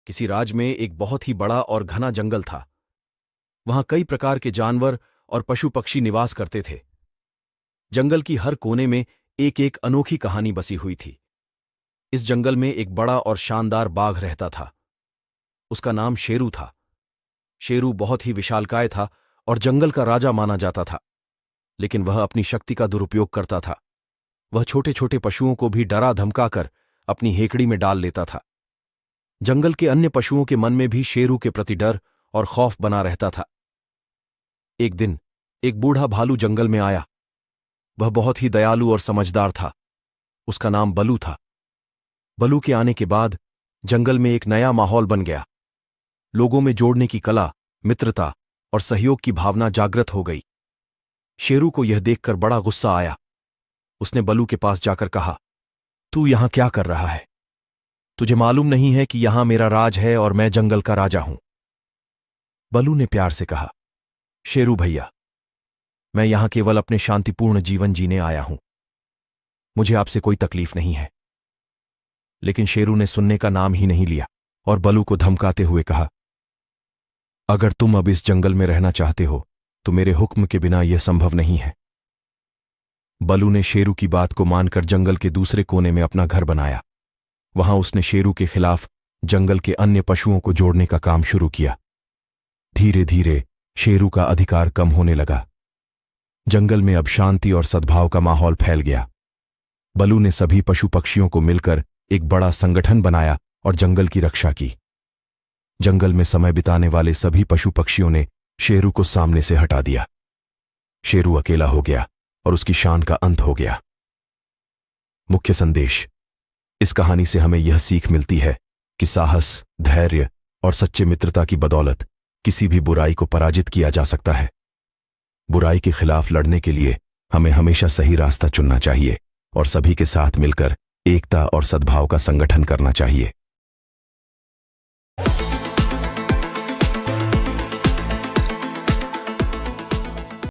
किसी राज्य में एक बहुत ही बड़ा और घना जंगल था। वहां कई प्रकार के जानवर और पशु पक्षी निवास करते थे। जंगल की हर कोने में एक एक अनोखी कहानी बसी हुई थी। इस जंगल में एक बड़ा और शानदार बाघ रहता था। उसका नाम शेरू था। शेरू बहुत ही विशालकाय था और जंगल का राजा माना जाता था, लेकिन वह अपनी शक्ति का दुरुपयोग करता था। वह छोटे छोटे पशुओं को भी डरा धमकाकर अपनी हेकड़ी में डाल लेता था। जंगल के अन्य पशुओं के मन में भी शेरू के प्रति डर और खौफ बना रहता था। एक दिन एक बूढ़ा भालू जंगल में आया। वह बहुत ही दयालु और समझदार था। उसका नाम बलू था। बलू के आने के बाद जंगल में एक नया माहौल बन गया। लोगों में जोड़ने की कला, मित्रता और सहयोग की भावना जागृत हो गई। शेरू को यह देखकर बड़ा गुस्सा आया। उसने बलू के पास जाकर कहा, तू यहां क्या कर रहा है? तुझे मालूम नहीं है कि यहां मेरा राज है और मैं जंगल का राजा हूं? बलू ने प्यार से कहा, शेरू भैया, मैं यहां केवल अपने शांतिपूर्ण जीवन जीने आया हूं। मुझे आपसे कोई तकलीफ नहीं है। लेकिन शेरू ने सुनने का नाम ही नहीं लिया और बलू को धमकाते हुए कहा, अगर तुम अब इस जंगल में रहना चाहते हो तो मेरे हुक्म के बिना यह संभव नहीं है। बलू ने शेरू की बात को मानकर जंगल के दूसरे कोने में अपना घर बनाया। वहां उसने शेरू के खिलाफ जंगल के अन्य पशुओं को जोड़ने का काम शुरू किया। धीरे धीरे शेरू का अधिकार कम होने लगा। जंगल में अब शांति और सद्भाव का माहौल फैल गया। बलू ने सभी पशु पक्षियों को मिलकर एक बड़ा संगठन बनाया और जंगल की रक्षा की। जंगल में समय बिताने वाले सभी पशु पक्षियों ने शेरू को सामने से हटा दिया। शेरू अकेला हो गया और उसकी शान का अंत हो गया। मुख्य संदेश: इस कहानी से हमें यह सीख मिलती है कि साहस, धैर्य और सच्चे मित्रता की बदौलत किसी भी बुराई को पराजित किया जा सकता है। बुराई के खिलाफ लड़ने के लिए हमें हमेशा सही रास्ता चुनना चाहिए और सभी के साथ मिलकर एकता और सद्भाव का संगठन करना चाहिए।